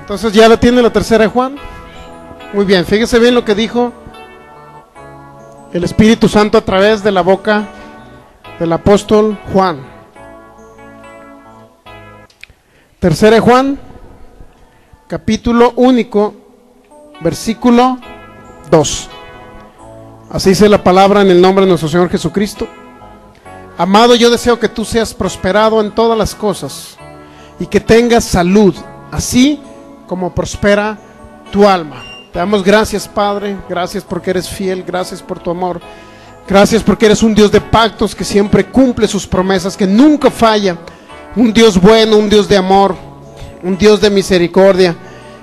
Entonces, ¿ya la tiene la tercera de Juan? Muy bien, fíjese bien lo que dijo el Espíritu Santo a través de la boca del apóstol Juan. Tercera de Juan, capítulo único, versículo 2. Así dice la palabra en el nombre de nuestro Señor Jesucristo. Amado, yo deseo que tú seas prosperado en todas las cosas y que tengas salud, así como prospera tu alma. Te damos gracias, Padre, gracias porque eres fiel, gracias por tu amor, gracias porque eres un Dios de pactos que siempre cumple sus promesas, que nunca falla, un Dios bueno, un Dios de amor, un Dios de misericordia,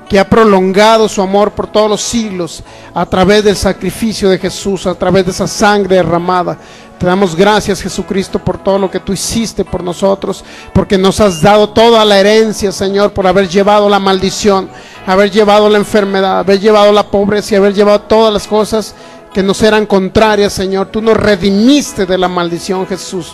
que ha prolongado su amor por todos los siglos a través del sacrificio de Jesús, a través de esa sangre derramada. Te damos gracias, Jesucristo, por todo lo que tú hiciste por nosotros, porque nos has dado toda la herencia, Señor, por haber llevado la maldición, haber llevado la enfermedad, haber llevado la pobreza y haber llevado todas las cosas que nos eran contrarias, Señor. Tú nos redimiste de la maldición, Jesús.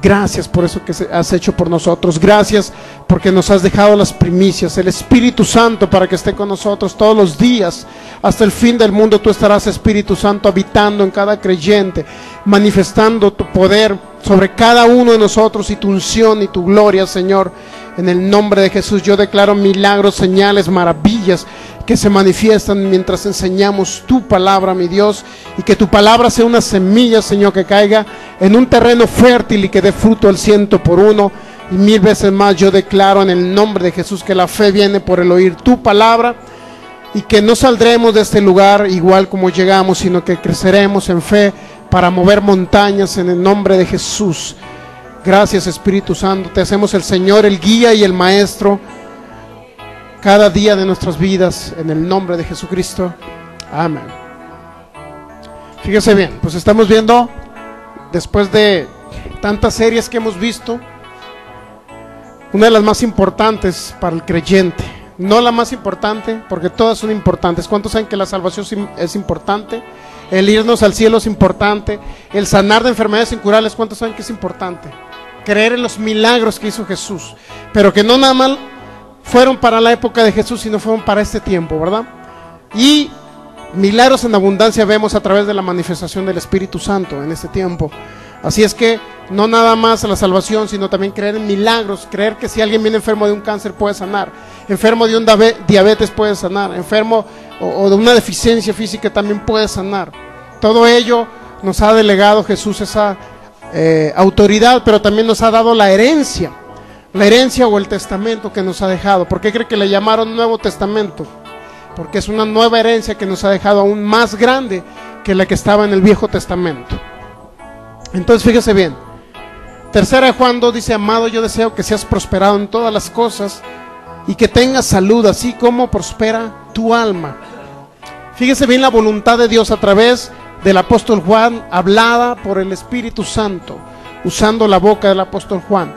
Gracias por eso que has hecho por nosotros. Gracias porque nos has dejado las primicias, el Espíritu Santo, para que esté con nosotros todos los días hasta el fin del mundo. Tú estarás, Espíritu Santo, habitando en cada creyente, manifestando tu poder sobre cada uno de nosotros y tu unción y tu gloria, Señor. En el nombre de Jesús yo declaro milagros, señales, maravillas que se manifiestan mientras enseñamos tu palabra, mi Dios, y que tu palabra sea una semilla, Señor, que caiga en un terreno fértil y que dé fruto al 100 por 1 y 1000 veces más. Yo declaro en el nombre de Jesús que la fe viene por el oír tu palabra y que no saldremos de este lugar igual como llegamos, sino que creceremos en fe para mover montañas en el nombre de Jesús. Gracias, Espíritu Santo, te hacemos el Señor, el guía y el maestro cada día de nuestras vidas, en el nombre de Jesucristo. Amén. Fíjese bien, pues estamos viendo, después de tantas series que hemos visto, una de las más importantes para el creyente. No la más importante, porque todas son importantes. ¿Cuántos saben que la salvación es importante? El irnos al cielo es importante. El sanar de enfermedades incurables, ¿cuántos saben que es importante? Creer en los milagros que hizo Jesús, pero que no nada más fueron para la época de Jesús, sino fueron para este tiempo, ¿verdad? Y milagros en abundancia vemos a través de la manifestación del Espíritu Santo en este tiempo. Así es que no nada más la salvación, sino también creer en milagros, creer que si alguien viene enfermo de un cáncer puede sanar, enfermo de un diabetes puede sanar, enfermo o de una deficiencia física también puede sanar. Todo ello nos ha delegado Jesús esa autoridad, pero también nos ha dado la herencia o el testamento que nos ha dejado. ¿Por qué cree que le llamaron Nuevo Testamento? Porque es una nueva herencia que nos ha dejado aún más grande que la que estaba en el Viejo Testamento. Entonces fíjese bien, tercera de Juan 2 dice: amado, yo deseo que seas prosperado en todas las cosas y que tengas salud, así como prospera tu alma. Fíjese bien la voluntad de Dios a través del apóstol Juan, hablada por el Espíritu Santo, usando la boca del apóstol Juan.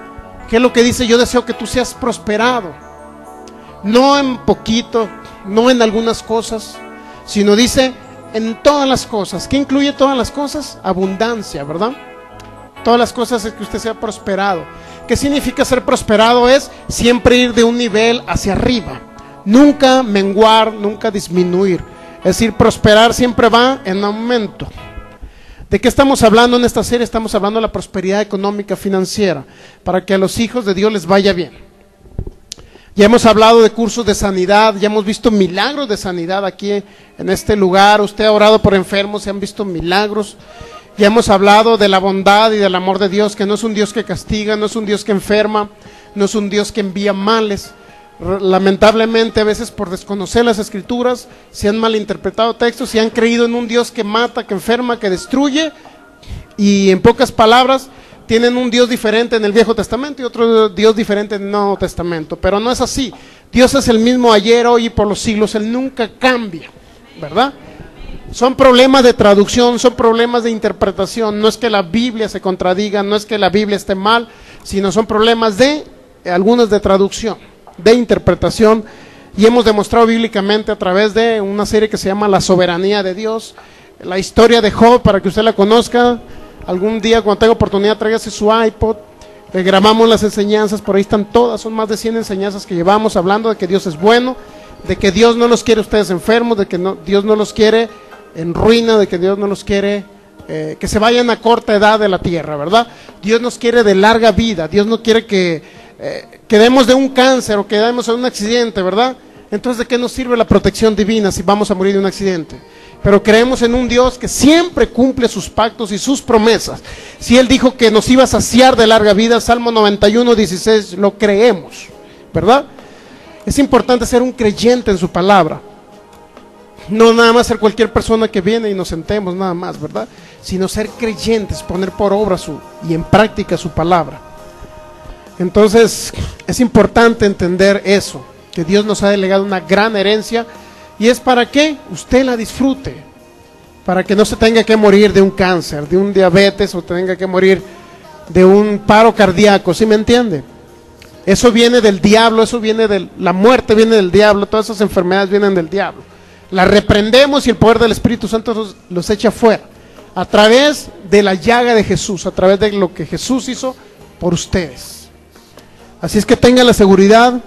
¿Qué es lo que dice? Yo deseo que tú seas prosperado, no en poquito, no en algunas cosas, sino dice en todas las cosas. ¿Qué incluye todas las cosas? Abundancia, ¿verdad? Todas las cosas es que usted sea prosperado. ¿Qué significa ser prosperado? Es siempre ir de un nivel hacia arriba, nunca menguar, nunca disminuir. Es decir, prosperar siempre va en aumento. ¿De qué estamos hablando en esta serie? Estamos hablando de la prosperidad económica financiera, para que a los hijos de Dios les vaya bien. Ya hemos hablado de cursos de sanidad, ya hemos visto milagros de sanidad aquí en este lugar. Usted ha orado por enfermos, se han visto milagros. Ya hemos hablado de la bondad y del amor de Dios, que no es un Dios que castiga, no es un Dios que enferma, no es un Dios que envía males. Lamentablemente a veces por desconocer las escrituras se han malinterpretado textos y han creído en un Dios que mata, que enferma, que destruye, y en pocas palabras tienen un Dios diferente en el Viejo Testamento y otro Dios diferente en el Nuevo Testamento. Pero no es así. Dios es el mismo ayer, hoy y por los siglos. Él nunca cambia, ¿verdad? Son problemas de traducción, son problemas de interpretación. No es que la Biblia se contradiga, no es que la Biblia esté mal, sino son problemas de algunos de traducción, de interpretación. Y hemos demostrado bíblicamente a través de una serie que se llama La Soberanía de Dios, la historia de Job, para que usted la conozca. Algún día cuando tenga oportunidad tráigase su iPod, le grabamos las enseñanzas, por ahí están todas, son más de 100 enseñanzas que llevamos hablando de que Dios es bueno, de que Dios no los quiere ustedes enfermos, de que Dios no los quiere en ruina, de que Dios no los quiere que se vayan a corta edad de la tierra, ¿verdad? Dios nos quiere de larga vida. Dios no quiere que quedemos de un cáncer o quedemos en un accidente, ¿verdad? Entonces, ¿de qué nos sirve la protección divina si vamos a morir de un accidente? Pero creemos en un Dios que siempre cumple sus pactos y sus promesas. Si Él dijo que nos iba a saciar de larga vida, Salmo 91:16, lo creemos, ¿verdad? Es importante ser un creyente en su palabra. No nada más ser cualquier persona que viene y nos sentemos nada más, ¿verdad? Sino ser creyentes, poner por obra y en práctica su palabra. Entonces, es importante entender eso, que Dios nos ha delegado una gran herencia, y es para que usted la disfrute, para que no se tenga que morir de un cáncer, de un diabetes, o tenga que morir de un paro cardíaco, ¿sí me entiende? Eso viene del diablo, eso viene de la muerte, viene del diablo, todas esas enfermedades vienen del diablo. Las reprendemos y el poder del Espíritu Santo los echa fuera, a través de la llaga de Jesús, a través de lo que Jesús hizo por ustedes. Así es que tenga la seguridad,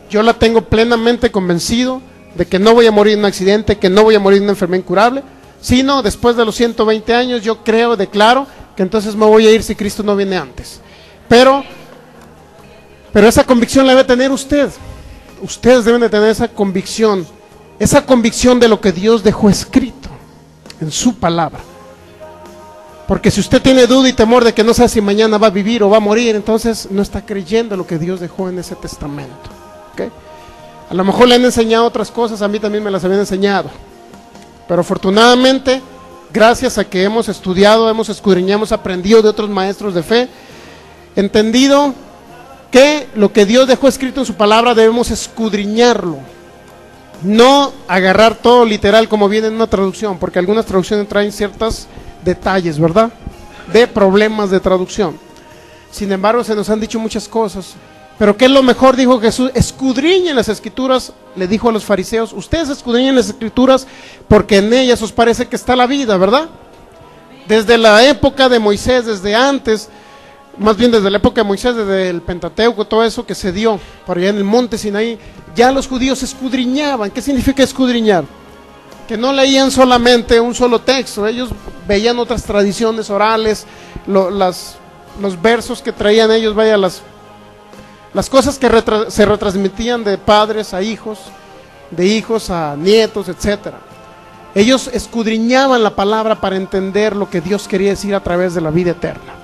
yo la tengo plenamente convencido, de que no voy a morir en un accidente, que no voy a morir en una enfermedad incurable, sino después de los 120 años, yo creo, declaro, que entonces me voy a ir si Cristo no viene antes. Pero esa convicción la debe tener usted. Ustedes deben de tener esa convicción de lo que Dios dejó escrito en su palabra. Porque si usted tiene duda y temor de que no sabe si mañana va a vivir o va a morir, entonces no está creyendo lo que Dios dejó en ese testamento, ¿okay? A lo mejor le han enseñado otras cosas, a mí también me las habían enseñado, pero afortunadamente, gracias a que hemos estudiado, hemos escudriñado, hemos aprendido de otros maestros de fe, entendido que lo que Dios dejó escrito en su palabra debemos escudriñarlo, no agarrar todo literal como viene en una traducción, porque algunas traducciones traen ciertos detalles, ¿verdad?, de problemas de traducción. Sin embargo, se nos han dicho muchas cosas. Pero ¿qué es lo mejor? Dijo Jesús, escudriñen las escrituras, le dijo a los fariseos, ustedes escudriñen las escrituras porque en ellas os parece que está la vida, ¿verdad? Desde la época de Moisés, desde antes, más bien desde la época de Moisés, desde el Pentateuco, todo eso que se dio por allá en el monte Sinaí, ya los judíos escudriñaban. ¿Qué significa escudriñar? Que no leían solamente un solo texto, ellos veían otras tradiciones orales, los versos que traían ellos, vaya, las cosas que se retransmitían de padres a hijos, de hijos a nietos, etcétera. Ellos escudriñaban la palabra para entender lo que Dios quería decir a través de la vida eterna.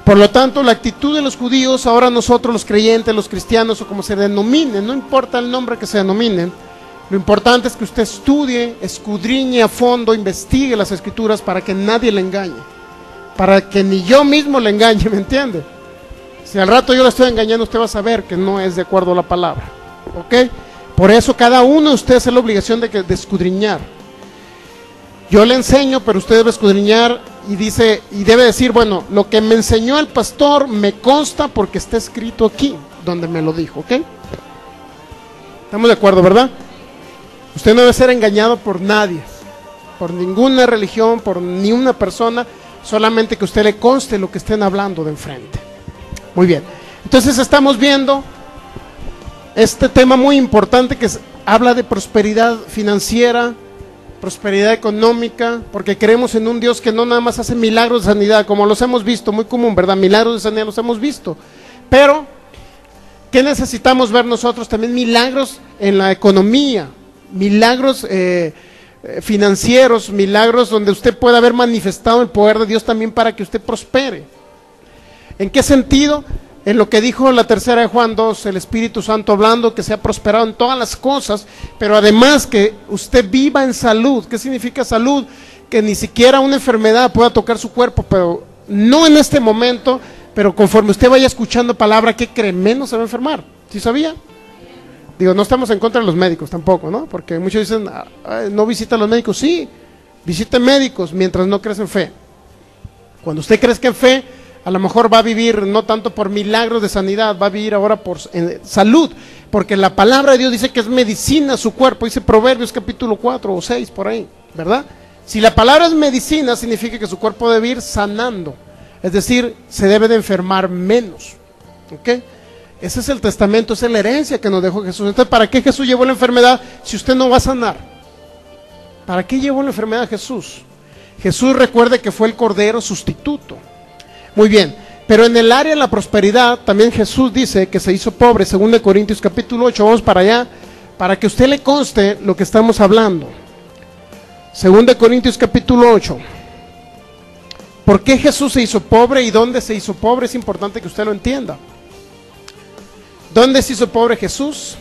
Por lo tanto, la actitud de los judíos, ahora nosotros los creyentes, los cristianos, o como se denominen, no importa el nombre que se denominen, lo importante es que usted estudie, escudriñe a fondo, investigue las escrituras para que nadie le engañe, para que ni yo mismo le engañe, ¿me entiende? Si al rato yo le estoy engañando, usted va a saber que no es de acuerdo a la palabra, ¿ok? Por eso cada uno de ustedes tiene la obligación de escudriñar. Yo le enseño, pero usted debe escudriñar y debe decir, bueno, lo que me enseñó el pastor me consta porque está escrito aquí, donde me lo dijo, ¿ok? ¿Estamos de acuerdo, verdad? Usted no debe ser engañado por nadie, por ninguna religión, por ni una persona, solamente que a usted le conste lo que estén hablando de enfrente. Muy bien, entonces estamos viendo este tema muy importante que habla de prosperidad financiera, prosperidad económica, porque creemos en un Dios que no nada más hace milagros de sanidad, como los hemos visto, muy común, ¿verdad? Milagros de sanidad los hemos visto, pero ¿qué necesitamos ver nosotros? También milagros en la economía, milagros financieros, milagros donde usted pueda haber manifestado el poder de Dios también para que usted prospere. ¿En qué sentido? En lo que dijo la tercera de Juan 2, el Espíritu Santo hablando que se ha prosperado en todas las cosas, pero además que usted viva en salud. ¿Qué significa salud? Que ni siquiera una enfermedad pueda tocar su cuerpo, pero no en este momento, pero conforme usted vaya escuchando palabra, ¿qué cree? Menos se va a enfermar. ¿Sí sabía? Digo, no estamos en contra de los médicos tampoco, ¿no? Porque muchos dicen, no visita a los médicos. Sí, visite médicos mientras no crece en fe. Cuando usted crezca en fe, a lo mejor va a vivir no tanto por milagros de sanidad, va a vivir ahora por salud, porque la palabra de Dios dice que es medicina su cuerpo, dice Proverbios capítulo 4 o 6 por ahí, ¿verdad? Si la palabra es medicina, significa que su cuerpo debe ir sanando, es decir, se debe de enfermar menos, ¿ok? Ese es el testamento, esa es la herencia que nos dejó Jesús. Entonces, ¿para qué Jesús llevó la enfermedad si usted no va a sanar? ¿Para qué llevó la enfermedad Jesús? Jesús, recuerde que fue el Cordero sustituto. Muy bien, pero en el área de la prosperidad, también Jesús dice que se hizo pobre, 2 Corintios capítulo 8, vamos para allá, para que a usted le conste lo que estamos hablando. 2 Corintios capítulo 8. ¿Por qué Jesús se hizo pobre y dónde se hizo pobre? Es importante que usted lo entienda. ¿Dónde se hizo pobre Jesús?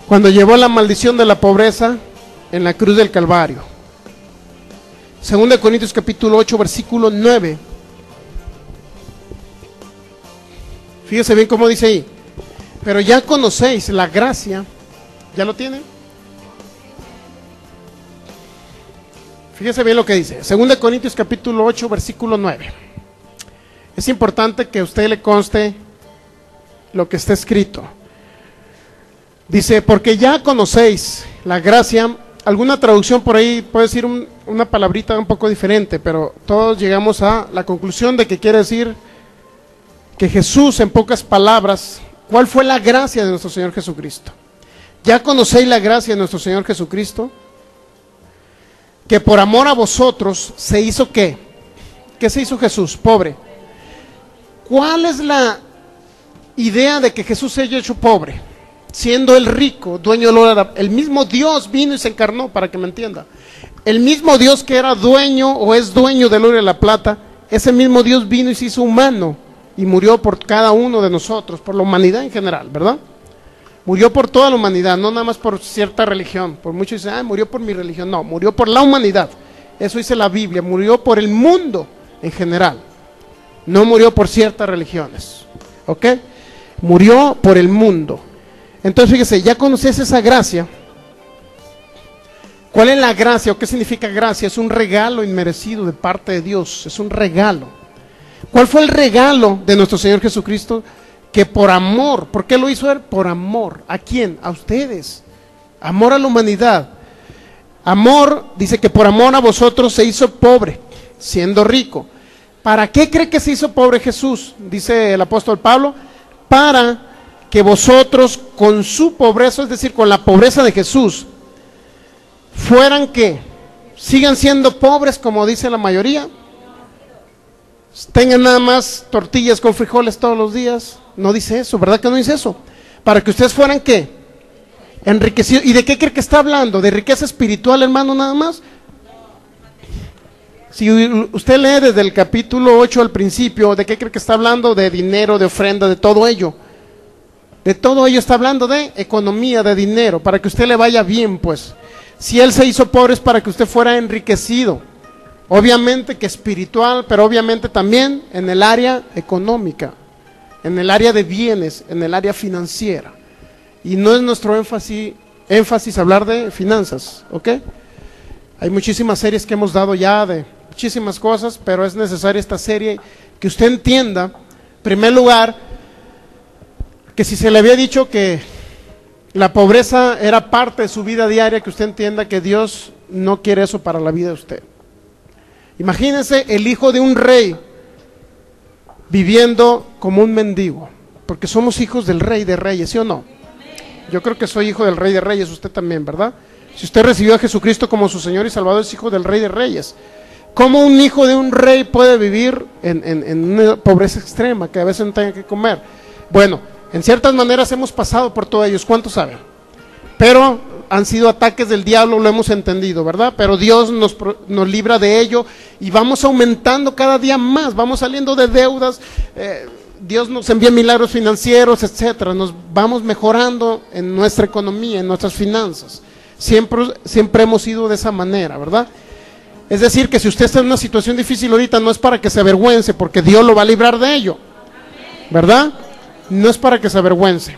Cuando llevó la maldición de la pobreza en la cruz del Calvario. 2 Corintios capítulo 8, versículo 9. Fíjese bien cómo dice ahí. Pero ya conocéis la gracia. ¿Ya lo tienen? Fíjese bien lo que dice. 2 Corintios capítulo 8, versículo 9. Es importante que a usted le conste lo que está escrito. Dice, porque ya conocéis la gracia. Alguna traducción por ahí puede decir una palabrita un poco diferente, pero todos llegamos a la conclusión de que quiere decir que Jesús, en pocas palabras, ¿cuál fue la gracia de nuestro Señor Jesucristo? Ya conocéis la gracia de nuestro Señor Jesucristo, que por amor a vosotros se hizo ¿qué? ¿Qué se hizo Jesús? Pobre. ¿Cuál es la idea de que Jesús se haya hecho pobre? Siendo el rico, dueño del oro, el mismo Dios vino y se encarnó, para que me entienda. El mismo Dios que era dueño o es dueño del oro y de la plata, ese mismo Dios vino y se hizo humano y murió por cada uno de nosotros, por la humanidad en general, ¿verdad? Murió por toda la humanidad, no nada más por cierta religión. Por muchos dicen, murió por mi religión. No, murió por la humanidad. Eso dice la Biblia, murió por el mundo en general. No murió por ciertas religiones, ¿ok? Murió por el mundo. Entonces fíjese, ya conoces esa gracia. ¿Cuál es la gracia o qué significa gracia? Es un regalo inmerecido de parte de Dios, es un regalo. ¿Cuál fue el regalo de nuestro Señor Jesucristo? Que por amor, ¿por qué lo hizo Él? Por amor. ¿A quién? A ustedes. Amor a la humanidad. Amor, dice que por amor a vosotros se hizo pobre, siendo rico. ¿Para qué cree que se hizo pobre Jesús? Dice el apóstol Pablo, para que vosotros con su pobreza, es decir, con la pobreza de Jesús, fueran que sigan siendo pobres como dice la mayoría, tengan nada más tortillas con frijoles todos los días. No dice eso, ¿verdad que no dice eso? Para que ustedes fueran ¿qué? Enriquecidos. ¿Y de qué cree que está hablando? ¿De riqueza espiritual, hermano, nada más? Si usted lee desde el capítulo 8 al principio, ¿de qué cree que está hablando? De dinero, de ofrenda, de todo ello. De todo ello está hablando de economía, de dinero, para que usted le vaya bien, pues. Si Él se hizo pobre es para que usted fuera enriquecido. Obviamente que espiritual, pero obviamente también en el área económica, en el área de bienes, en el área financiera. Y no es nuestro énfasis hablar de finanzas, ¿ok? Hay muchísimas series que hemos dado ya de muchísimas cosas, pero es necesaria esta serie que usted entienda, en primer lugar, que si se le había dicho que la pobreza era parte de su vida diaria, que usted entienda que Dios no quiere eso para la vida de usted. Imagínense el hijo de un rey viviendo como un mendigo, porque somos hijos del Rey de Reyes, ¿sí o no? Yo creo que soy hijo del Rey de Reyes, usted también, ¿verdad? Si usted recibió a Jesucristo como su Señor y Salvador, es hijo del Rey de Reyes. ¿Cómo un hijo de un rey puede vivir en una pobreza extrema, que a veces no tenga que comer? Bueno, en ciertas maneras hemos pasado por todo ellos, ¿cuántos saben? Pero han sido ataques del diablo, lo hemos entendido, ¿verdad? Pero Dios nos libra de ello y vamos aumentando cada día más, vamos saliendo de deudas, Dios nos envía milagros financieros, etcétera, nos vamos mejorando en nuestra economía, en nuestras finanzas. Siempre hemos ido de esa manera, ¿verdad? Es decir, que si usted está en una situación difícil ahorita, no es para que se avergüence, porque Dios lo va a librar de ello, ¿verdad? No es para que se avergüence.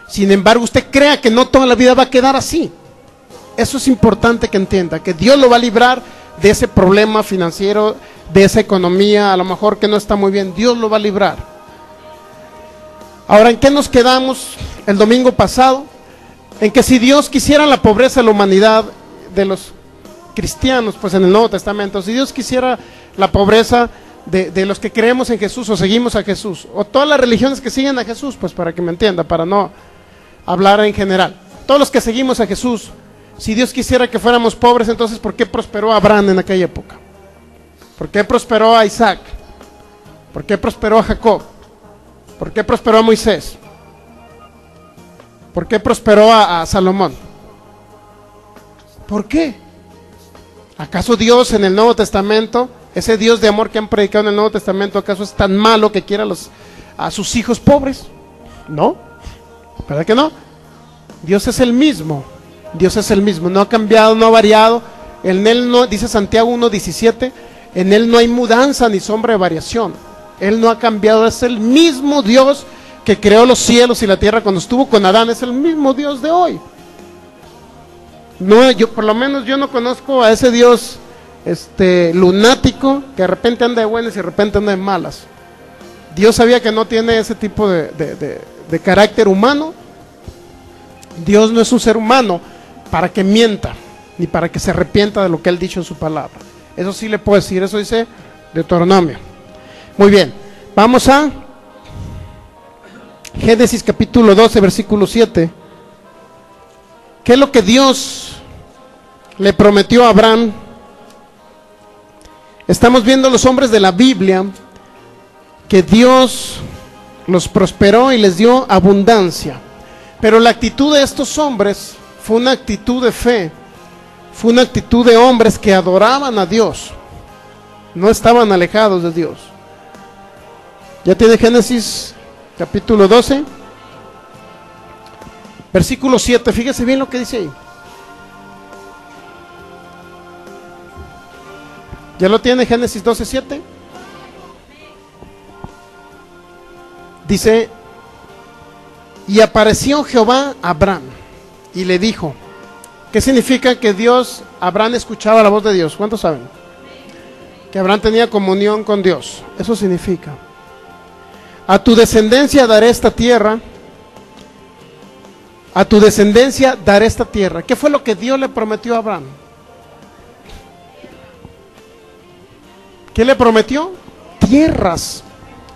Sin embargo, usted crea que no toda la vida va a quedar así. Eso es importante que entienda, que Dios lo va a librar de ese problema financiero, de esa economía, a lo mejor que no está muy bien, Dios lo va a librar. Ahora, ¿en qué nos quedamos el domingo pasado? En que si Dios quisiera la pobreza de la humanidad, de los cristianos, pues en el Nuevo Testamento, si Dios quisiera la pobreza de los que creemos en Jesús o seguimos a Jesús, o todas las religiones que siguen a Jesús, pues para que me entienda, para no hablar en general. Todos los que seguimos a Jesús, si Dios quisiera que fuéramos pobres, entonces ¿por qué prosperó a Abraham en aquella época? ¿Por qué prosperó a Isaac? ¿Por qué prosperó a Jacob? ¿Por qué prosperó a Moisés? ¿Por qué prosperó a Salomón? ¿Por qué? ¿Acaso Dios en el Nuevo Testamento, ese Dios de amor que han predicado en el Nuevo Testamento, acaso es tan malo que quiera a sus hijos pobres? No, ¿verdad que no? Dios es el mismo, Dios es el mismo, no ha cambiado, no ha variado. En Él no, dice Santiago 1:17, en Él no hay mudanza ni sombra de variación. Él no ha cambiado, es el mismo Dios que creó los cielos y la tierra cuando estuvo con Adán, es el mismo Dios de hoy. No, yo por lo menos yo no conozco a ese Dios lunático que de repente anda de buenas y de repente anda de malas. Dios sabía que no tiene ese tipo de carácter humano. Dios no es un ser humano para que mienta, ni para que se arrepienta de lo que Él ha dicho en su palabra. Eso sí le puedo decir, eso dice Deuteronomio. Muy bien, vamos a Génesis capítulo 12, versículo 7. ¿Qué es lo que Dios le prometió a Abraham? Estamos viendo los hombres de la Biblia que Dios los prosperó y les dio abundancia. Pero la actitud de estos hombres fue una actitud de fe, fue una actitud de hombres que adoraban a Dios, no estaban alejados de Dios. Ya tiene Génesis capítulo 12, versículo 7, fíjese bien lo que dice ahí. ¿Ya lo tiene Génesis 12, 7? Dice: y apareció Jehová a Abraham y le dijo. ¿Qué significa que Abraham escuchaba la voz de Dios? ¿Cuántos saben? Que Abraham tenía comunión con Dios. Eso significa: a tu descendencia daré esta tierra. A tu descendencia daré esta tierra. ¿Qué fue lo que Dios le prometió a Abraham? ¿Qué le prometió? Tierras.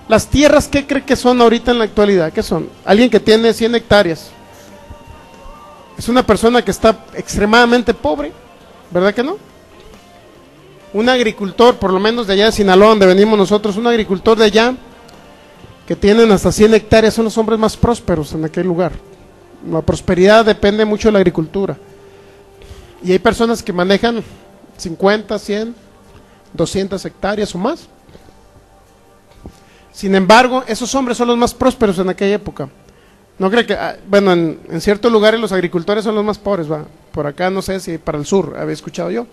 Las tierras, ¿qué cree que son ahorita en la actualidad? ¿Qué son? Alguien que tiene 100 hectáreas. Es una persona que está extremadamente pobre, ¿verdad que no? Un agricultor, por lo menos de allá de Sinaloa, donde venimos nosotros, un agricultor de allá, que tienen hasta 100 hectáreas, son los hombres más prósperos en aquel lugar. La prosperidad depende mucho de la agricultura. Y hay personas que manejan 50, 100, 200 hectáreas o más. Sin embargo, esos hombres son los más prósperos en aquella época. No creo que, bueno, en ciertos lugares los agricultores son los más pobres, va. Por acá no sé si para el sur, había escuchado yo.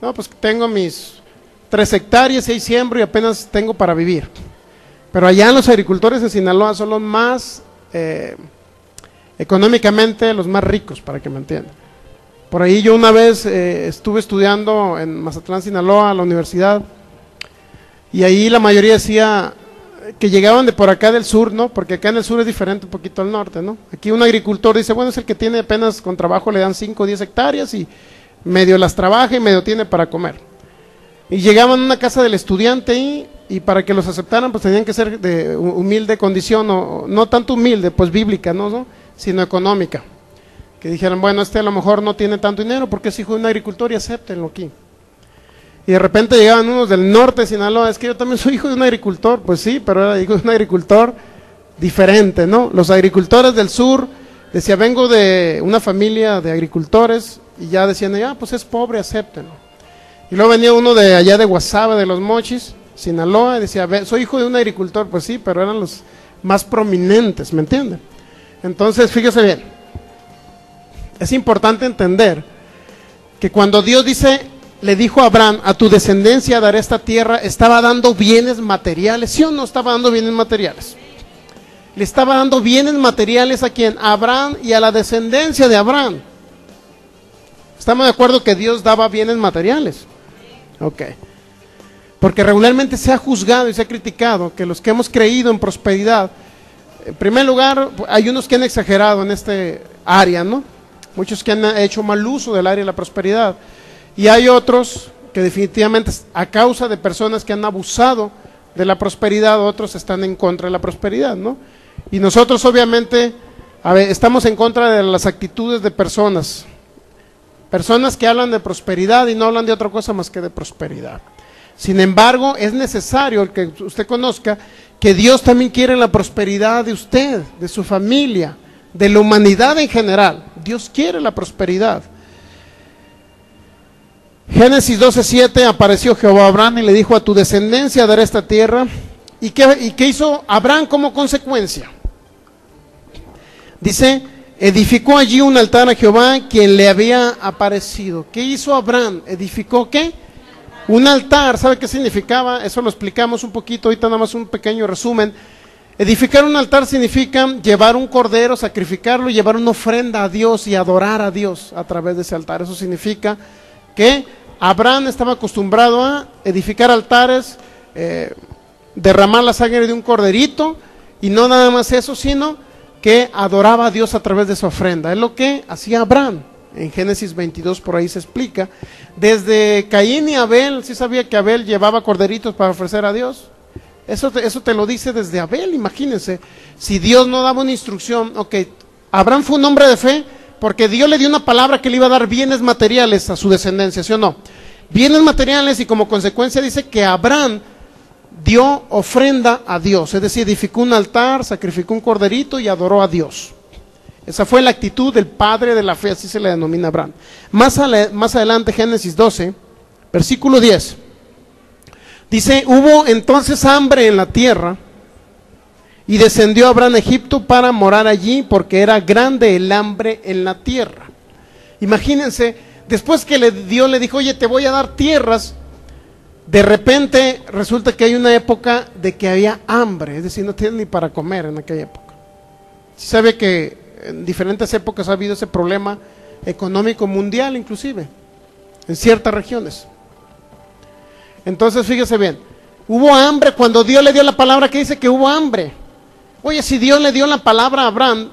No, pues tengo mis 3 hectáreas y ahí siembro y apenas tengo para vivir. Pero allá los agricultores de Sinaloa son los más, económicamente, los más ricos, para que me entiendan. Por ahí yo una vez estuve estudiando en Mazatlán, Sinaloa, a la universidad, y ahí la mayoría decía que llegaban de por acá del sur, ¿no? Porque acá en el sur es diferente un poquito al norte, ¿no? Aquí un agricultor dice, bueno, es el que tiene apenas con trabajo, le dan 5 o 10 hectáreas y medio las trabaja y medio tiene para comer. Y llegaban a una casa del estudiante ahí, y para que los aceptaran, pues tenían que ser de humilde condición, o no tanto humilde, pues bíblica, ¿no? Sino económica. Que dijeran, bueno, a lo mejor no tiene tanto dinero porque es hijo de un agricultor y acéptenlo aquí. Y de repente llegaban unos del norte de Sinaloa, es que yo también soy hijo de un agricultor. Pues sí, pero era hijo de un agricultor diferente, ¿no? Los agricultores del sur, decía, vengo de una familia de agricultores, y ya decían, pues es pobre, acéptenlo. Y luego venía uno de allá de Guasave, de los Mochis, Sinaloa, y decía, soy hijo de un agricultor. Pues sí, pero eran los más prominentes, ¿me entienden? Entonces, fíjese bien, es importante entender que cuando Dios le dijo a Abraham, a tu descendencia daré esta tierra, estaba dando bienes materiales. ¿Sí o no estaba dando bienes materiales? Le estaba dando bienes materiales a quien, a Abraham y a la descendencia de Abraham. ¿Estamos de acuerdo que Dios daba bienes materiales? Ok. Porque regularmente se ha juzgado y se ha criticado que los que hemos creído en prosperidad, en primer lugar, hay unos que han exagerado en este área, ¿no? Muchos que han hecho mal uso del área de la prosperidad. Y hay otros que definitivamente a causa de personas que han abusado de la prosperidad, otros están en contra de la prosperidad, ¿no? Y nosotros obviamente estamos en contra de las actitudes de personas que hablan de prosperidad y no hablan de otra cosa más que de prosperidad. Sin embargo, es necesario que usted conozca que Dios también quiere la prosperidad de usted, de su familia, de la humanidad en general. Dios quiere la prosperidad. Génesis 12:7, apareció Jehová a Abraham y le dijo: a tu descendencia daré esta tierra. ¿Y qué hizo Abraham como consecuencia? Dice, edificó allí un altar a Jehová, quien le había aparecido. ¿Qué hizo Abraham? ¿Edificó qué? Un altar. ¿Sabe qué significaba? Eso lo explicamos un poquito, ahorita nada más un pequeño resumen. Edificar un altar significa llevar un cordero, sacrificarlo, y llevar una ofrenda a Dios y adorar a Dios a través de ese altar. Eso significa que Abraham estaba acostumbrado a edificar altares, derramar la sangre de un corderito, y no nada más eso, sino que adoraba a Dios a través de su ofrenda. Es lo que hacía Abraham. En Génesis 22 por ahí se explica. Desde Caín y Abel, ¿sí sabía que Abel llevaba corderitos para ofrecer a Dios? Eso te lo dice desde Abel. Imagínense, si Dios no daba una instrucción. Ok, Abraham fue un hombre de fe porque Dios le dio una palabra que le iba a dar bienes materiales a su descendencia, ¿sí o no? Bienes materiales, y como consecuencia dice que Abraham dio ofrenda a Dios, es decir, edificó un altar, sacrificó un corderito y adoró a Dios. Esa fue la actitud del padre de la fe, así se le denomina Abraham. Más adelante, Génesis 12, versículo 10, dice: hubo entonces hambre en la tierra, y descendió Abraham a Egipto para morar allí, porque era grande el hambre en la tierra. Imagínense, después que Dios le dijo: oye, te voy a dar tierras, de repente resulta que hay una época de que había hambre, es decir, no tienen ni para comer en aquella época. Se sabe que en diferentes épocas ha habido ese problema económico mundial, inclusive en ciertas regiones. Entonces fíjese bien, hubo hambre cuando Dios le dio la palabra, que dice que hubo hambre. Oye, si Dios le dio la palabra a Abraham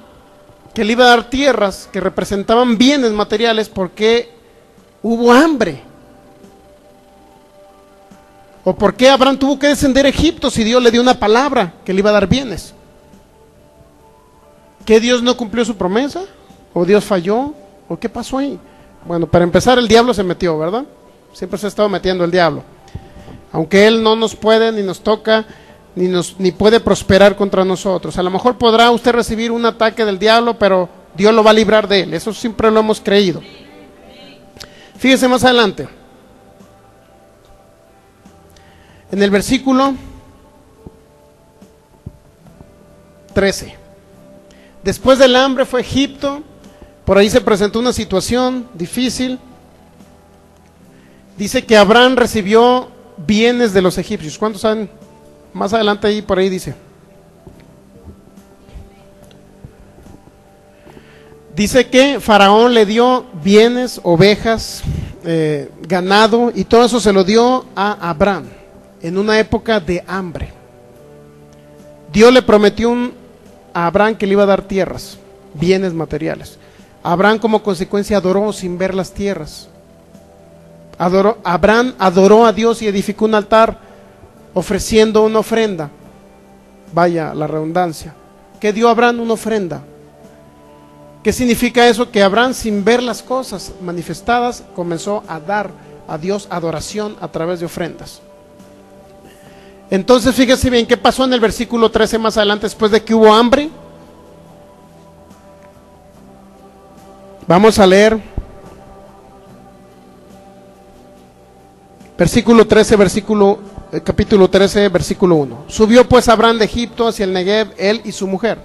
que le iba a dar tierras que representaban bienes materiales, ¿por qué hubo hambre? ¿O por qué Abraham tuvo que descender a Egipto si Dios le dio una palabra que le iba a dar bienes? ¿Que Dios no cumplió su promesa? ¿O Dios falló? ¿O qué pasó ahí? Bueno, para empezar, el diablo se metió, ¿verdad? Siempre se ha estado metiendo el diablo. Aunque él no nos puede, ni nos toca, ni puede prosperar contra nosotros. A lo mejor podrá usted recibir un ataque del diablo, pero Dios lo va a librar de él. Eso siempre lo hemos creído. Fíjese más adelante. En el versículo 13. Después del hambre fue Egipto. Por ahí se presentó una situación difícil. Dice que Abraham recibió bienes de los egipcios. ¿Cuántos saben? Más adelante ahí, por ahí dice. Dice que Faraón le dio bienes, ovejas, ganado, y todo eso se lo dio a Abraham en una época de hambre. Dios le prometió a Abraham que le iba a dar tierras, bienes materiales. Abraham como consecuencia adoró sin ver las tierras. Abraham adoró a Dios y edificó un altar ofreciendo una ofrenda. Vaya la redundancia. ¿Qué dio Abraham? Una ofrenda. ¿Qué significa eso? Que Abraham, sin ver las cosas manifestadas, comenzó a dar a Dios adoración a través de ofrendas. Entonces fíjese bien qué pasó en el versículo 13 más adelante, después de que hubo hambre. Vamos a leer versículo 13, capítulo 13, versículo 1. Subió pues Abraham de Egipto hacia el Negev, él y su mujer,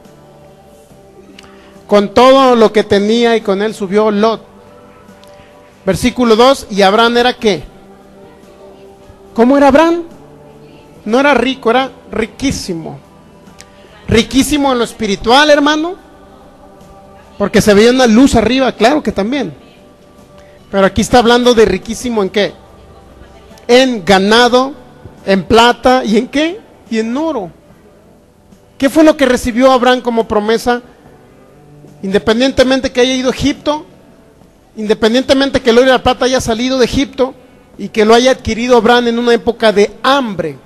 con todo lo que tenía, y con él subió Lot. Versículo 2, y Abraham era ¿qué? ¿Cómo era Abraham? No era rico, era riquísimo. Riquísimo en lo espiritual, hermano, porque se veía una luz arriba, claro que también. Pero aquí está hablando de riquísimo ¿en qué? En ganado, en plata, ¿y en qué? Y en oro. ¿Qué fue lo que recibió Abraham como promesa? Independientemente que haya ido a Egipto, independientemente que el oro y la plata haya salido de Egipto, y que lo haya adquirido Abraham en una época de hambre.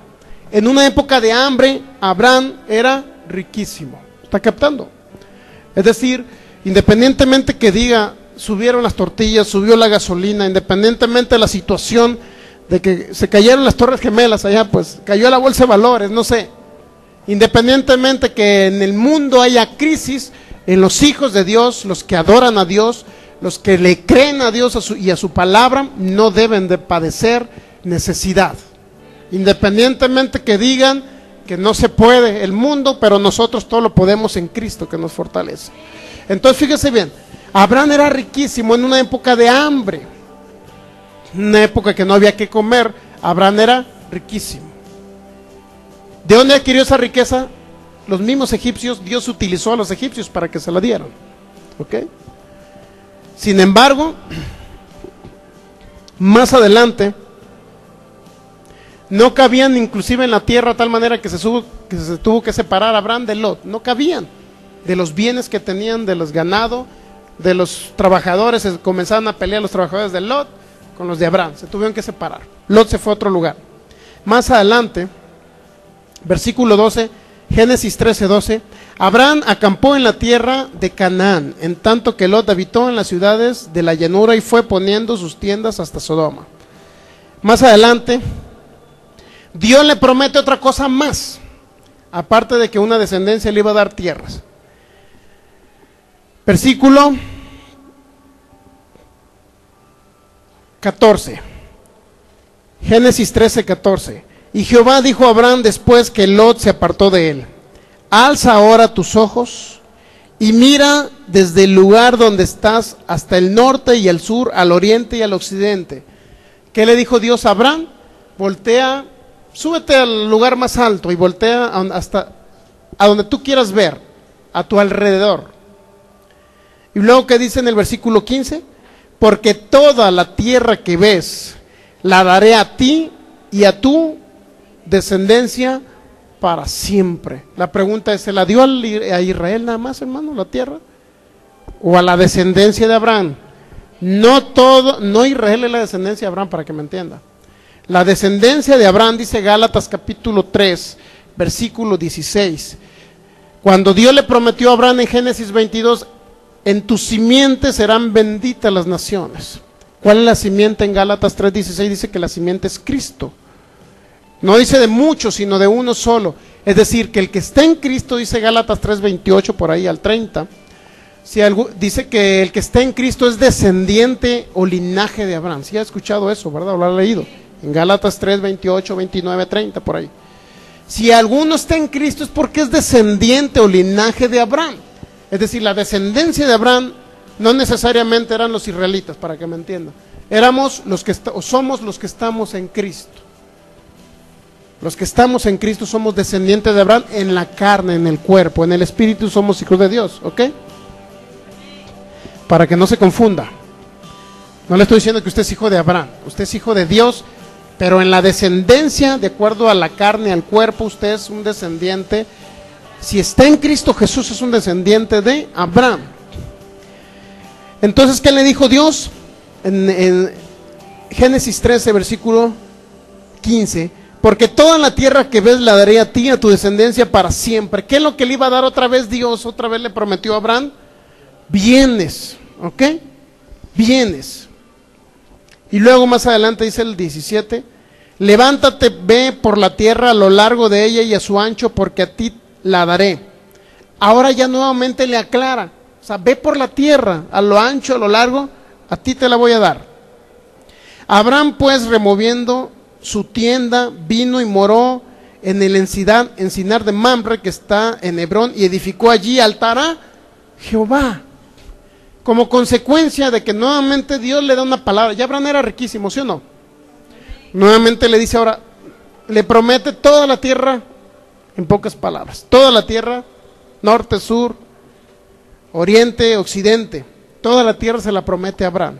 En una época de hambre, Abraham era riquísimo. ¿Está captando? Es decir, independientemente que diga, subieron las tortillas, subió la gasolina, independientemente de la situación de que se cayeron las Torres Gemelas allá, pues cayó la bolsa de valores, no sé. Independientemente que en el mundo haya crisis, en los hijos de Dios, los que adoran a Dios, los que le creen a Dios y a su palabra, no deben de padecer necesidad. Independientemente que digan que no se puede el mundo, pero nosotros todo lo podemos en Cristo que nos fortalece. Entonces fíjese bien, Abraham era riquísimo en una época de hambre, una época que no había que comer. Abraham era riquísimo. ¿De dónde adquirió esa riqueza? Los mismos egipcios. Dios utilizó a los egipcios para que se la dieran. ¿Ok? Sin embargo, más adelante, no cabían inclusive en la tierra, de tal manera que se tuvo que separar a Abraham de Lot. No cabían, de los bienes que tenían, de los ganados, de los trabajadores. Se comenzaron a pelear los trabajadores de Lot con los de Abraham, se tuvieron que separar. Lot se fue a otro lugar. Más adelante, versículo 12, Génesis 13:12, Abraham acampó en la tierra de Canaán, en tanto que Lot habitó en las ciudades de la llanura y fue poniendo sus tiendas hasta Sodoma. Más adelante, Dios le promete otra cosa más, aparte de que una descendencia le iba a dar tierras. Versículo 14, Génesis 13:14. Y Jehová dijo a Abraham después que Lot se apartó de él: alza ahora tus ojos y mira desde el lugar donde estás hasta el norte y el sur, al oriente y al occidente. ¿Qué le dijo Dios a Abraham? Voltea, súbete al lugar más alto y voltea hasta a donde tú quieras ver, a tu alrededor. Y luego, ¿qué dice en el versículo 15? Porque toda la tierra que ves la daré a ti y a tu descendencia para siempre. La pregunta es, ¿se la dio a Israel nada más, hermano, la tierra? ¿O a la descendencia de Abraham? No Israel es la descendencia de Abraham, para que me entienda. La descendencia de Abraham, dice Gálatas capítulo 3, versículo 16. Cuando Dios le prometió a Abraham en Génesis 22, en tu simiente serán benditas las naciones. ¿Cuál es la simiente en Gálatas 3:16? Dice que la simiente es Cristo. No dice de muchos, sino de uno solo. Es decir, que el que está en Cristo, dice Gálatas 3:28 por ahí al 30, dice que el que está en Cristo es descendiente o linaje de Abraham. ¿Sí ha escuchado eso, verdad? ¿O lo ha leído? En Gálatas 3:28, 29, 30 por ahí. Si alguno está en Cristo es porque es descendiente o linaje de Abraham. Es decir, la descendencia de Abraham no necesariamente eran los israelitas, para que me entiendan. Éramos los que somos los que estamos en Cristo. Los que estamos en Cristo somos descendientes de Abraham en la carne, en el cuerpo. En el espíritu somos hijos de Dios, ¿ok? Para que no se confunda. No le estoy diciendo que usted es hijo de Abraham. Usted es hijo de Dios, pero en la descendencia, de acuerdo a la carne, al cuerpo, usted es un descendiente. Si está en Cristo Jesús, es un descendiente de Abraham. Entonces, ¿qué le dijo Dios? En Génesis 13, versículo 15, porque toda la tierra que ves la daré a ti, a tu descendencia para siempre. ¿Qué es lo que le iba a dar otra vez Dios? Otra vez le prometió a Abraham bienes, ¿ok? Bienes. Y luego más adelante dice el 17, levántate, ve por la tierra a lo largo de ella y a su ancho, porque a ti la daré. Ahora ya nuevamente le aclara, o sea, ve por la tierra, a lo ancho, a lo largo, a ti te la voy a dar. Abraham pues, removiendo su tienda, vino y moró en el encinar de Mamre, que está en Hebrón, y edificó allí altar a Jehová. Como consecuencia de que nuevamente Dios le da una palabra. Ya Abraham era riquísimo, ¿sí o no? Nuevamente le dice ahora, le promete toda la tierra, en pocas palabras, toda la tierra, norte, sur, oriente, occidente, toda la tierra se la promete a Abraham.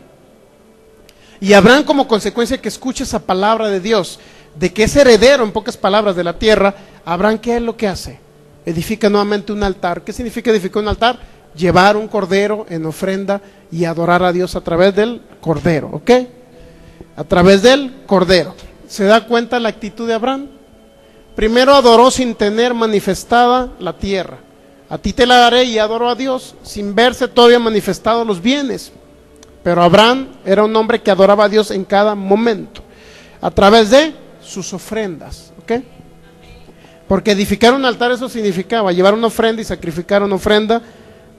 Y Abraham, como consecuencia de que escuche esa palabra de Dios, de que es heredero, en pocas palabras, de la tierra, Abraham, ¿qué es lo que hace? Edifica nuevamente un altar. ¿Qué significa edificar un altar? Llevar un cordero en ofrenda y adorar a Dios a través del cordero, ¿ok? a través del Cordero. ¿Se da cuenta la actitud de Abraham? Primero adoró sin tener manifestada la tierra. A ti te la daré, y adoró a Dios sin verse todavía manifestado los bienes. Pero Abraham era un hombre que adoraba a Dios en cada momento, a través de sus ofrendas, ¿ok? Porque edificar un altar, eso significaba llevar una ofrenda y sacrificar una ofrenda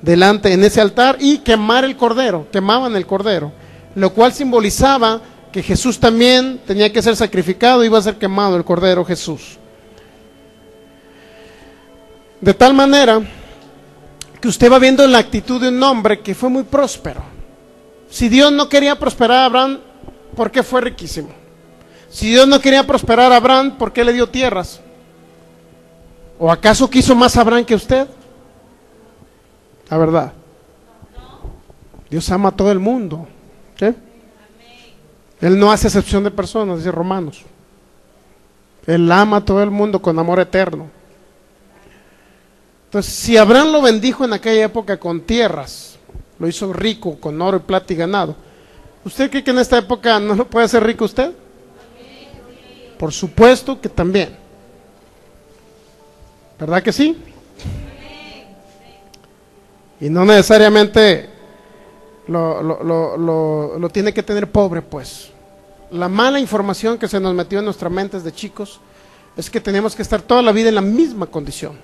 delante en ese altar y quemar el cordero, quemaban el cordero, lo cual simbolizaba que Jesús también tenía que ser sacrificado, iba a ser quemado el cordero Jesús. De tal manera que usted va viendo la actitud de un hombre que fue muy próspero. Si Dios no quería prosperar a Abraham, ¿por qué fue riquísimo? Si Dios no quería prosperar a Abraham, ¿por qué le dio tierras? ¿O acaso quiso más Abraham que usted? La verdad. Dios ama a todo el mundo, ¿sí? Él no hace excepción de personas, dice Romanos. Él ama a todo el mundo con amor eterno. Entonces, si Abraham lo bendijo en aquella época con tierras, lo hizo rico con oro y plata y ganado, ¿usted cree que en esta época no lo puede hacer rico usted? Por supuesto que también. ¿Verdad que sí? Y no necesariamente lo tiene que tener pobre, pues. La mala información que se nos metió en nuestras mentes de chicos es que tenemos que estar toda la vida en la misma condición.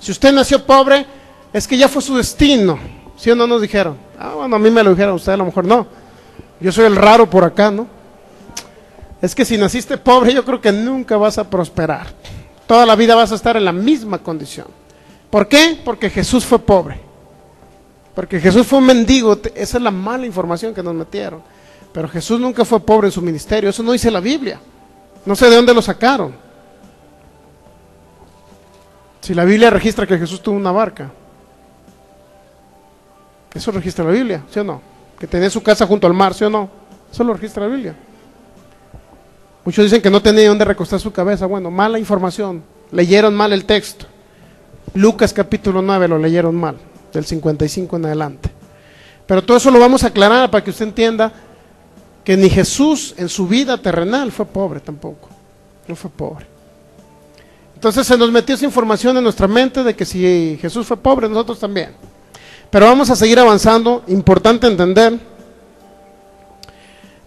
Si usted nació pobre, es que ya fue su destino. ¿Sí o no nos dijeron? Ah, bueno, a mí me lo dijeron, usted a lo mejor no. Yo soy el raro por acá, ¿no? Es que si naciste pobre, yo creo que nunca vas a prosperar. Toda la vida vas a estar en la misma condición. ¿Por qué? Porque Jesús fue pobre. Porque Jesús fue un mendigo. Esa es la mala información que nos metieron. Pero Jesús nunca fue pobre en su ministerio. Eso no dice la Biblia. No sé de dónde lo sacaron. Si la Biblia registra que Jesús tuvo una barca. Eso registra la Biblia, ¿sí o no? Que tenía su casa junto al mar, ¿sí o no? Eso lo registra la Biblia. Muchos dicen que no tenía dónde recostar su cabeza. Bueno, mala información. Leyeron mal el texto. Lucas capítulo 9 lo leyeron mal, del 55 en adelante. Pero todo eso lo vamos a aclarar para que usted entienda que ni Jesús en su vida terrenal fue pobre tampoco. No fue pobre. Entonces se nos metió esa información en nuestra mente de que si Jesús fue pobre, nosotros también. Pero vamos a seguir avanzando. Importante entender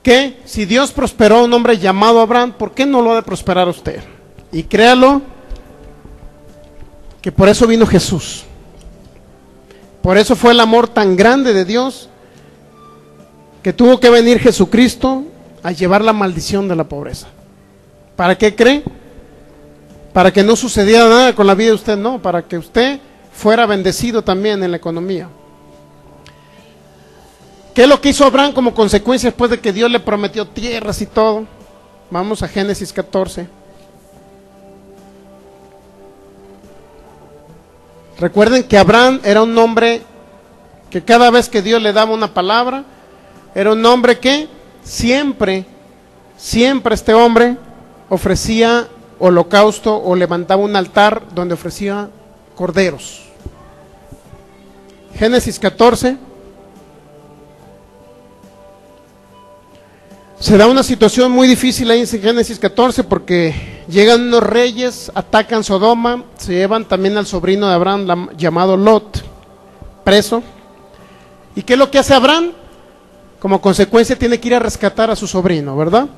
que si Dios prosperó a un hombre llamado Abraham, ¿por qué no lo ha de prosperar a usted? Y créalo, que por eso vino Jesús. Por eso fue el amor tan grande de Dios, que tuvo que venir Jesucristo a llevar la maldición de la pobreza. ¿Para qué cree? Para que no sucediera nada con la vida de usted, no, para que usted fuera bendecido también en la economía. ¿Qué es lo que hizo Abraham como consecuencia después de que Dios le prometió tierras y todo? Vamos a Génesis 14. Recuerden que Abraham era un hombre que cada vez que Dios le daba una palabra, era un hombre que siempre este hombre ofrecía holocausto o levantaba un altar donde ofrecía corderos. Génesis 14. Se da una situación muy difícil ahí en Génesis 14 porque llegan unos reyes, atacan Sodoma, se llevan también al sobrino de Abraham llamado Lot, preso. ¿Y qué es lo que hace Abraham? Como consecuencia tiene que ir a rescatar a su sobrino, ¿verdad?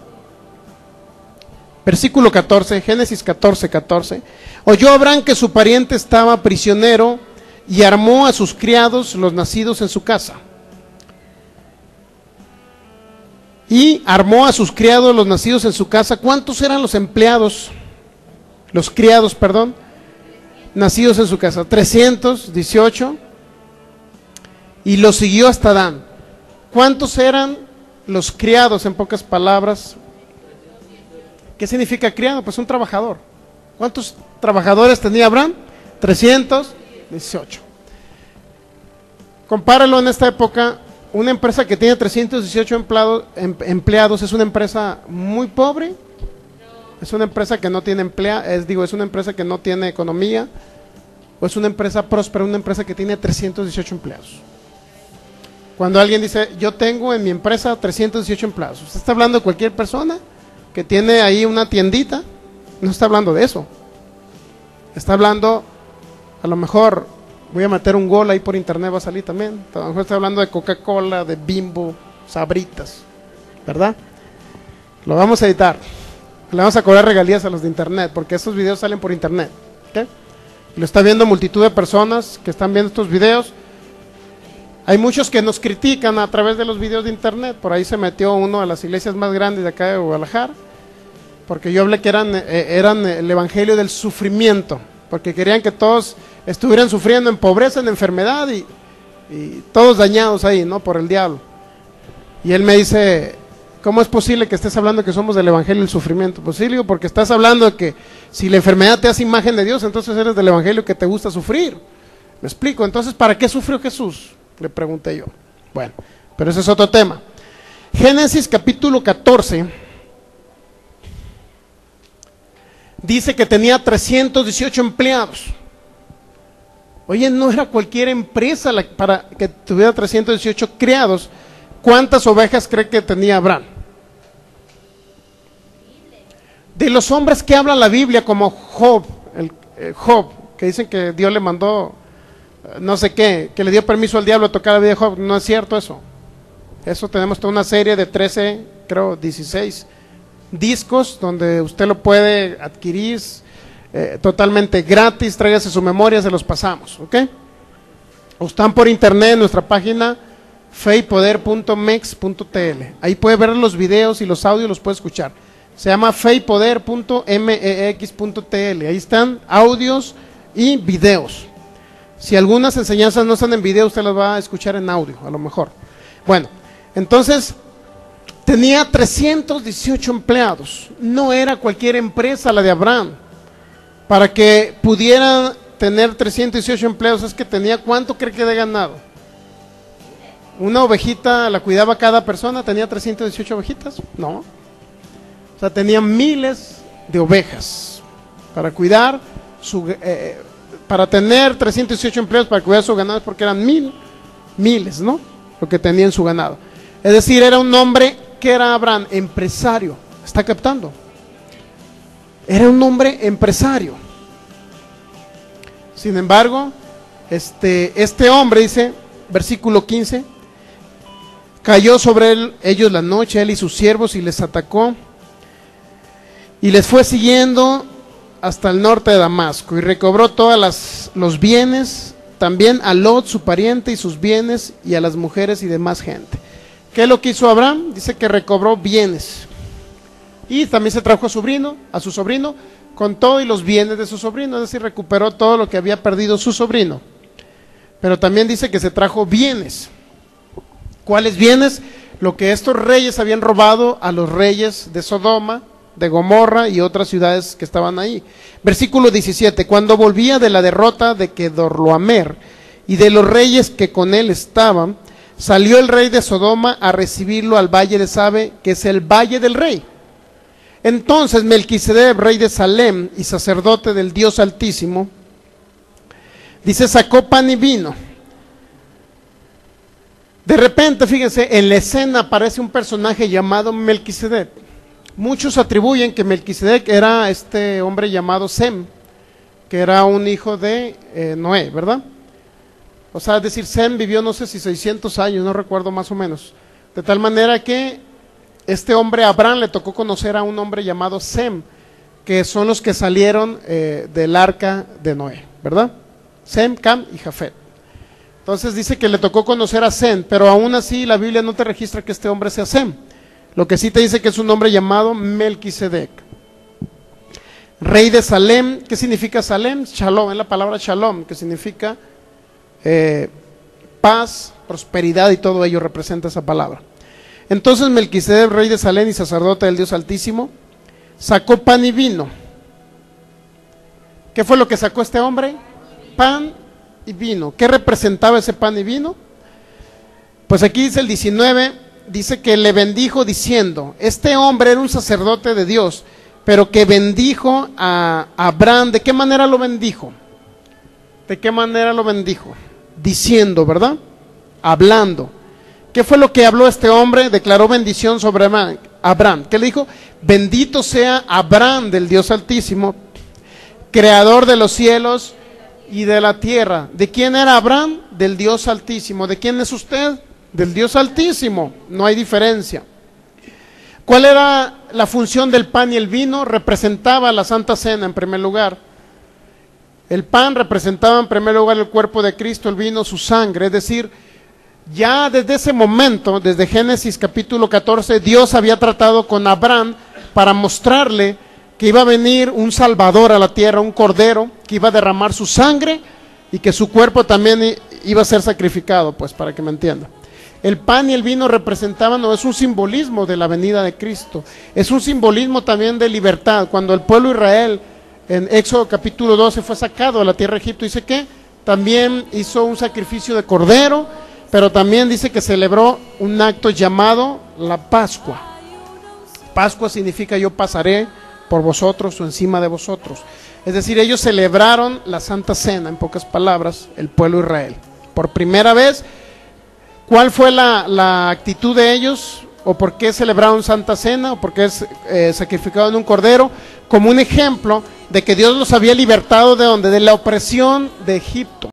Versículo 14, Génesis 14, 14. Oyó Abraham que su pariente estaba prisionero y armó a sus criados, los nacidos en su casa. Y armó a sus criados, los nacidos en su casa. ¿Cuántos eran los empleados? Los criados, perdón, nacidos en su casa. 318. Y los siguió hasta Dan. ¿Cuántos eran los criados, en pocas palabras? ¿Qué significa criado? Pues un trabajador. ¿Cuántos trabajadores tenía Abraham? 318. Compáralo en esta época. Una empresa que tiene 318 empleados es una empresa muy pobre. Es una empresa que no tiene es una empresa que no tiene economía. O es una empresa próspera, una empresa que tiene 318 empleados. Cuando alguien dice, yo tengo en mi empresa 318 empleados, ¿usted está hablando de cualquier persona que tiene ahí una tiendita? No está hablando de eso. Está hablando, a lo mejor, voy a meter un gol ahí por internet, va a salir también. A lo mejor está hablando de Coca-Cola, de Bimbo, Sabritas, ¿verdad? Lo vamos a editar. Le vamos a cobrar regalías a los de internet, porque estos videos salen por internet, ¿okay? Lo está viendo multitud de personas que están viendo estos videos. Hay muchos que nos critican a través de los videos de internet. Por ahí se metió uno de las iglesias más grandes de acá de Guadalajara, porque yo hablé que eran el evangelio del sufrimiento, porque querían que todos estuvieran sufriendo en pobreza, en enfermedad y todos dañados ahí, ¿no? Por el diablo. Y él me dice, ¿cómo es posible que estés hablando que somos del evangelio del sufrimiento? Pues sí, digo, porque estás hablando de que si la enfermedad te hace imagen de Dios, entonces eres del evangelio que te gusta sufrir. ¿Me explico? Entonces, ¿para qué sufrió Jesús?, le pregunté yo. Bueno, pero ese es otro tema. Génesis capítulo 14 dice que tenía 318 empleados. Oye, no era cualquier empresa para que tuviera 318 criados. ¿Cuántas ovejas cree que tenía Abraham? De los hombres que habla la Biblia, como Job, Job, que dicen que Dios le mandó no sé qué, que le dio permiso al diablo a tocar la vida de Job. No es cierto eso. Eso tenemos toda una serie de 13, creo 16 discos donde usted lo puede adquirir totalmente gratis. Tráigase su memoria, se los pasamos, ¿ok? O están por internet en nuestra página feypoder.mex.tl. Ahí puede ver los videos y los audios, los puede escuchar. Se llama feypoder.mex.tl. Ahí están audios y videos. Si algunas enseñanzas no están en video, usted las va a escuchar en audio, a lo mejor. Bueno, entonces tenía 318 empleados. No era cualquier empresa la de Abraham. Para que pudiera tener 318 empleados, es que tenía, ¿cuánto cree que de ganado? Una ovejita la cuidaba cada persona. ¿Tenía 318 ovejitas? No. O sea, tenía miles de ovejas para cuidar para tener 318 empleados para cuidar su ganado, porque eran miles, ¿no? Lo que tenía en su ganado. Es decir, era un hombre que era Abraham, empresario. ¿Está captando? Era un hombre empresario. Sin embargo, este hombre, dice, versículo 15, cayó sobre ellos la noche, él y sus siervos, y les atacó, y les fue siguiendo hasta el norte de Damasco, y recobró todos los bienes, también a Lot, su pariente, y sus bienes, y a las mujeres y demás gente. ¿Qué es lo que hizo Abraham? Dice que recobró bienes, y también se trajo a su sobrino, con todo y los bienes de su sobrino, es decir, recuperó todo lo que había perdido su sobrino. Pero también dice que se trajo bienes. ¿Cuáles bienes? Lo que estos reyes habían robado a los reyes de Sodoma, de Gomorra y otras ciudades que estaban ahí. Versículo 17, cuando volvía de la derrota de Kedorlaomer y de los reyes que con él estaban, salió el rey de Sodoma a recibirlo al valle de Sabe, que es el valle del rey. Entonces Melquisedec, rey de Salem y sacerdote del Dios Altísimo, dice, sacó pan y vino. De repente, fíjense, en la escena aparece un personaje llamado Melquisedec. Muchos atribuyen que Melquisedec era este hombre llamado Sem, que era un hijo de Noé, ¿verdad? O sea, es decir, Sem vivió no sé si 600 años, no recuerdo más o menos. De tal manera que este hombre Abraham le tocó conocer a un hombre llamado Sem, que son los que salieron del arca de Noé, ¿verdad? Sem, Cam y Jafet. Entonces dice que le tocó conocer a Sem, pero aún así la Biblia no te registra que este hombre sea Sem. Lo que sí te dice que es un hombre llamado Melquisedec. Rey de Salem. ¿Qué significa Salem? Shalom, es la palabra shalom, que significa paz, prosperidad, y todo ello representa esa palabra. Entonces Melquisedec, rey de Salem y sacerdote del Dios Altísimo, sacó pan y vino. ¿Qué fue lo que sacó este hombre? Pan y vino. ¿Qué representaba ese pan y vino? Pues aquí dice el 19, dice que le bendijo diciendo, este hombre era un sacerdote de Dios, pero que bendijo a Abraham. ¿De qué manera lo bendijo? ¿De qué manera lo bendijo? Diciendo, ¿verdad? Hablando. ¿Qué fue lo que habló este hombre? Declaró bendición sobre Abraham. ¿Qué le dijo? Bendito sea Abraham del Dios Altísimo, creador de los cielos y de la tierra. ¿De quién era Abraham? Del Dios Altísimo. ¿De quién es usted? Del Dios Altísimo. No hay diferencia. ¿Cuál era la función del pan y el vino? Representaba la Santa Cena en primer lugar. El pan representaba en primer lugar el cuerpo de Cristo, el vino su sangre. Es decir, ya desde ese momento, desde Génesis capítulo 14, Dios había tratado con Abraham para mostrarle que iba a venir un Salvador a la tierra, un Cordero, que iba a derramar su sangre y que su cuerpo también iba a ser sacrificado, pues para que me entienda. El pan y el vino representaban, no, es un simbolismo de la venida de Cristo, es un simbolismo también de libertad. Cuando el pueblo de Israel en Éxodo capítulo 12 fue sacado de la tierra de Egipto, dice que también hizo un sacrificio de cordero, pero también dice que celebró un acto llamado la Pascua. Pascua significa yo pasaré por vosotros o encima de vosotros. Es decir, ellos celebraron la Santa Cena, en pocas palabras, el pueblo de Israel. Por primera vez. ¿Cuál fue la actitud de ellos? ¿O por qué celebraron Santa Cena? ¿O por qué sacrificaron un cordero? Como un ejemplo de que Dios los había libertado de ¿dónde? De la opresión de Egipto.